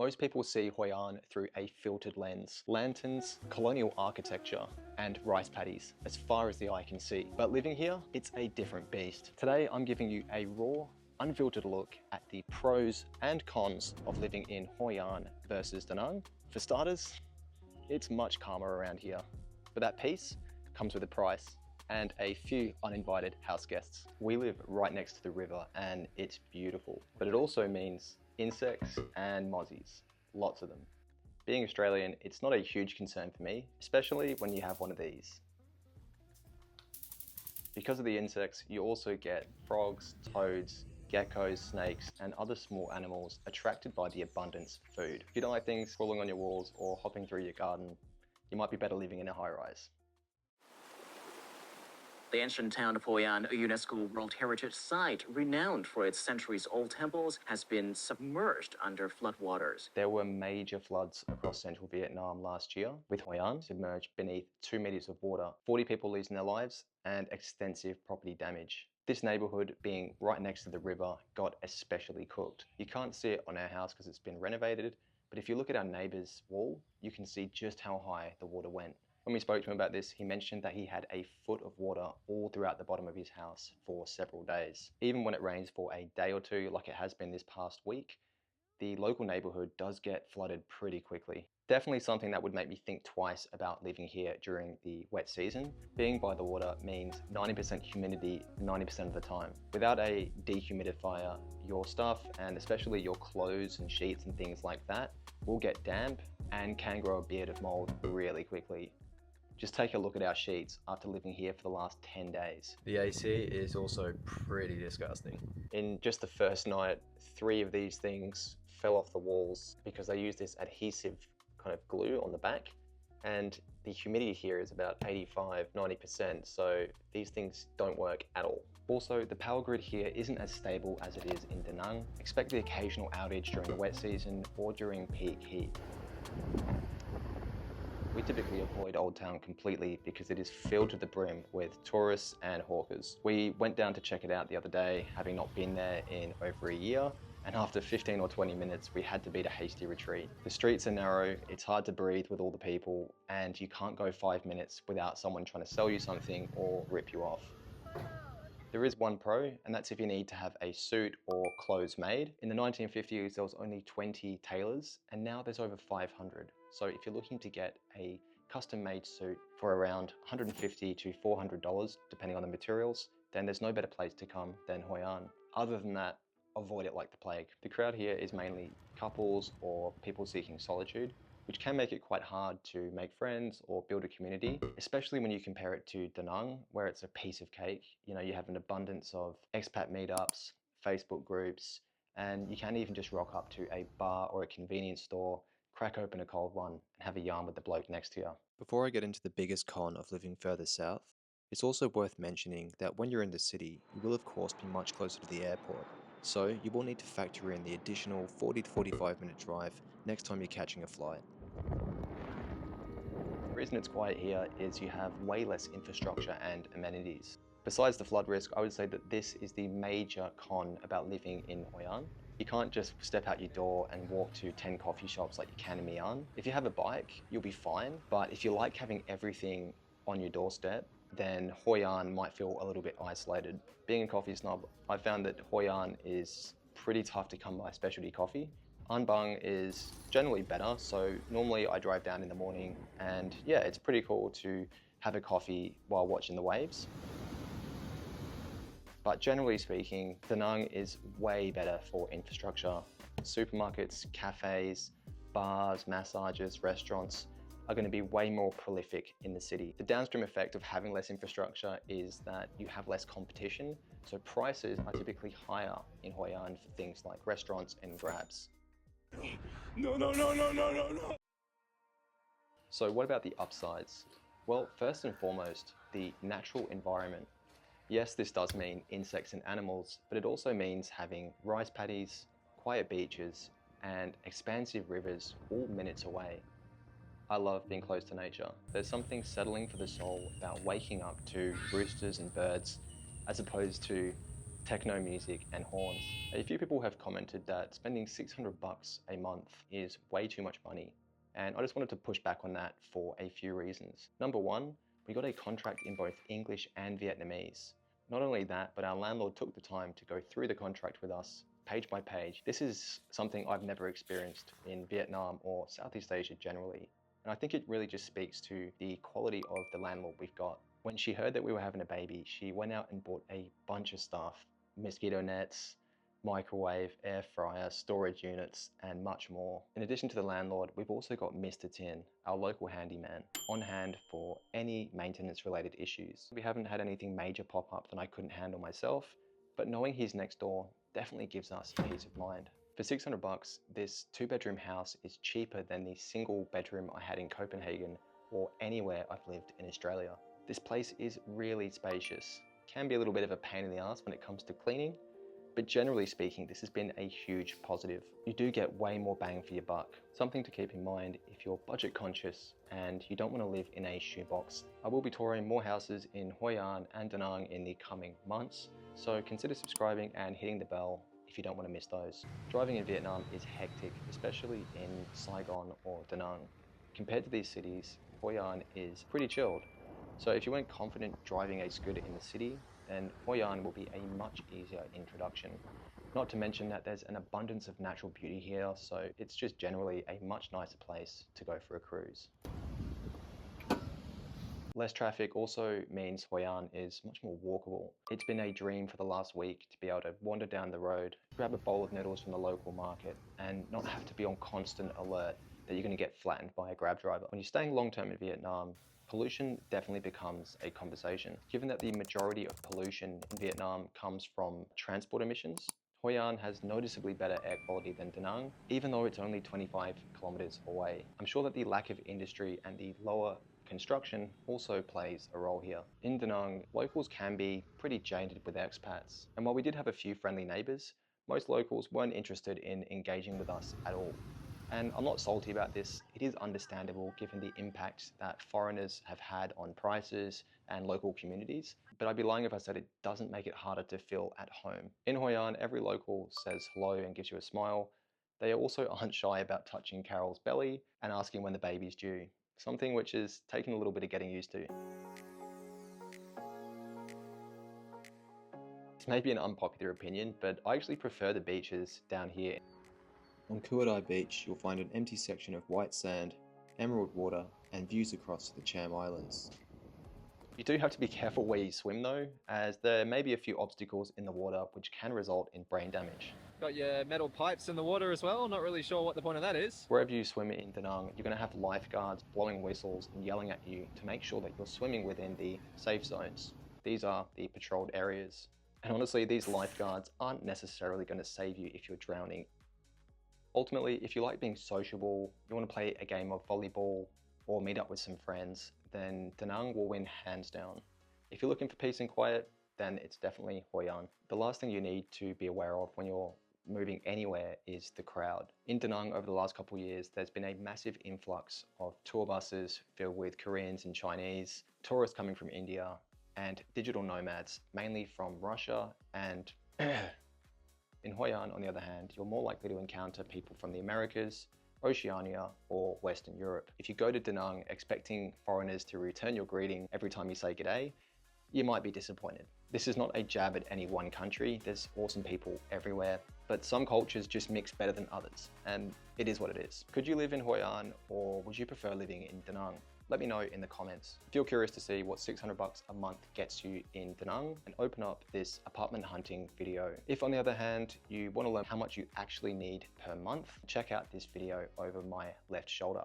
Most people see Hoi An through a filtered lens. Lanterns, colonial architecture, and rice paddies, as far as the eye can see. But living here, it's a different beast. Today, I'm giving you a raw, unfiltered look at the pros and cons of living in Hoi An versus Da Nang. For starters, it's much calmer around here, but that peace comes with a price and a few uninvited house guests. We live right next to the river and it's beautiful, but it also means insects and mozzies, lots of them. Being Australian, it's not a huge concern for me, especially when you have one of these. Because of the insects, you also get frogs, toads, geckos, snakes, and other small animals attracted by the abundance of food. If you don't like things crawling on your walls or hopping through your garden, you might be better living in a high-rise. The ancient town of Hoi An, a UNESCO World Heritage Site renowned for its centuries-old temples, has been submerged under floodwaters. There were major floods across central Vietnam last year, with Hoi An submerged beneath 2 meters of water, 40 people losing their lives, and extensive property damage. This neighbourhood, being right next to the river, got especially cooked. You can't see it on our house because it's been renovated, but if you look at our neighbour's wall, you can see just how high the water went. When we spoke to him about this, he mentioned that he had a foot of water all throughout the bottom of his house for several days. Even when it rains for a day or two, like it has been this past week, the local neighbourhood does get flooded pretty quickly. Definitely something that would make me think twice about living here during the wet season. Being by the water means 90% humidity 90% of the time. Without a dehumidifier, your stuff, and especially your clothes and sheets and things like that, will get damp and can grow a beard of mold really quickly. Just take a look at our sheets after living here for the last 10 days. The AC is also pretty disgusting. In just the first night, 3 of these things fell off the walls because they use this adhesive kind of glue on the back, and the humidity here is about 85–90%, so these things don't work at all. Also, the power grid here isn't as stable as it is in Da Nang. Expect the occasional outage during the wet season or during peak heat. We typically avoid Old Town completely because it is filled to the brim with tourists and hawkers. We went down to check it out the other day, having not been there in over a year, and after 15 or 20 minutes, we had to beat a hasty retreat. The streets are narrow, it's hard to breathe with all the people, and you can't go 5 minutes without someone trying to sell you something or rip you off. There is one pro, and that's if you need to have a suit or clothes made. In the 1950s, there was only 20 tailors, and now there's over 500. So if you're looking to get a custom-made suit for around $150 to $400, depending on the materials, then there's no better place to come than Hoi An. Other than that, avoid it like the plague. The crowd here is mainly couples or people seeking solitude, which can make it quite hard to make friends or build a community, especially when you compare it to Da Nang, where it's a piece of cake. You know, you have an abundance of expat meetups, Facebook groups, and you can even just rock up to a bar or a convenience store, crack open a cold one, and have a yarn with the bloke next to you. Before I get into the biggest con of living further south, it's also worth mentioning that when you're in the city, you will of course be much closer to the airport, so you will need to factor in the additional 40 to 45 minute drive next time you're catching a flight. The reason it's quiet here is you have way less infrastructure and amenities. Besides the flood risk, I would say that this is the major con about living in Hoi An. You can't just step out your door and walk to 10 coffee shops like you can in Mian. If you have a bike, you'll be fine, but if you like having everything on your doorstep, then Hoi An might feel a little bit isolated. Being a coffee snob, I found that Hoi An is pretty tough to come by specialty coffee. An Bang is generally better, so normally I drive down in the morning and yeah, it's pretty cool to have a coffee while watching the waves. But generally speaking, Da Nang is way better for infrastructure. Supermarkets, cafes, bars, massages, restaurants are going to be way more prolific in the city. The downstream effect of having less infrastructure is that you have less competition, so prices are typically higher in Hoi An for things like restaurants and grabs. No. So what about the upsides? Well, first and foremost, the natural environment. Yes, this does mean insects and animals, but it also means having rice paddies, quiet beaches, and expansive rivers all minutes away. I love being close to nature. There's something settling for the soul about waking up to roosters and birds, as opposed to techno music and horns. A few people have commented that spending $600 a month is way too much money. And I just wanted to push back on that for a few reasons. Number one, we got a contract in both English and Vietnamese. Not only that, but our landlord took the time to go through the contract with us page by page. This is something I've never experienced in Vietnam or Southeast Asia generally. And I think it really just speaks to the quality of the landlord we've got. When she heard that we were having a baby, she went out and bought a bunch of stuff: mosquito nets, microwave, air fryer, storage units, and much more. In addition to the landlord, we've also got Mr. Tin, our local handyman, on hand for any maintenance related issues. We haven't had anything major pop up that I couldn't handle myself, but knowing he's next door definitely gives us peace of mind. For $600, this 2-bedroom house is cheaper than the single bedroom I had in Copenhagen or anywhere I've lived in Australia. This place is really spacious. Can be a little bit of a pain in the ass when it comes to cleaning, but generally speaking, this has been a huge positive. You do get way more bang for your buck. Something to keep in mind if you're budget conscious and you don't want to live in a shoebox. I will be touring more houses in Hoi An and Da Nang in the coming months, so consider subscribing and hitting the bell if you don't want to miss those. Driving in Vietnam is hectic, especially in Saigon or Da Nang. Compared to these cities, Hoi An is pretty chilled. So if you weren't confident driving a scooter in the city, then Hoi An will be a much easier introduction. Not to mention that there's an abundance of natural beauty here, so it's just generally a much nicer place to go for a cruise. Less traffic also means Hoi An is much more walkable. It's been a dream for the last week to be able to wander down the road, grab a bowl of noodles from the local market, and not have to be on constant alert that you're going to get flattened by a grab driver. When you're staying long term in Vietnam, pollution definitely becomes a conversation. Given that the majority of pollution in Vietnam comes from transport emissions, Hoi An has noticeably better air quality than Da Nang, even though it's only 25 kilometers away. I'm sure that the lack of industry and the lower construction also plays a role here. In Da Nang, locals can be pretty jaded with expats, and while we did have a few friendly neighbours, most locals weren't interested in engaging with us at all. And I'm not salty about this. It is understandable given the impact that foreigners have had on prices and local communities, but I'd be lying if I said it doesn't make it harder to feel at home. In Hoi An, every local says hello and gives you a smile. They also aren't shy about touching Carol's belly and asking when the baby's due, something which is taking a little bit of getting used to. This may be an unpopular opinion, but I actually prefer the beaches down here. On Kuadai Beach, you'll find an empty section of white sand, emerald water, and views across to the Cham Islands. You do have to be careful where you swim though, as there may be a few obstacles in the water which can result in brain damage. Got your metal pipes in the water as well, not really sure what the point of that is. Wherever you swim in Da Nang, you're going to have lifeguards blowing whistles and yelling at you to make sure that you're swimming within the safe zones. These are the patrolled areas. And honestly, these lifeguards aren't necessarily going to save you if you're drowning. Ultimately, if you like being sociable, you want to play a game of volleyball or meet up with some friends, then Da Nang will win hands down. If you're looking for peace and quiet, then it's definitely Hoi An. The last thing you need to be aware of when you're moving anywhere is the crowd. In Da Nang over the last couple of years, there's been a massive influx of tour buses filled with Koreans and Chinese, tourists coming from India, and digital nomads, mainly from Russia and in Hoi An, on the other hand, you're more likely to encounter people from the Americas, Oceania, or Western Europe. If you go to Da Nang expecting foreigners to return your greeting every time you say g'day, you might be disappointed. This is not a jab at any one country. There's awesome people everywhere, but some cultures just mix better than others, and it is what it is. Could you live in Hoi An, or would you prefer living in Da Nang? Let me know in the comments. If you're curious to see what $600 a month gets you in Da Nang, and open up this apartment hunting video. If on the other hand, you want to learn how much you actually need per month, check out this video over my left shoulder.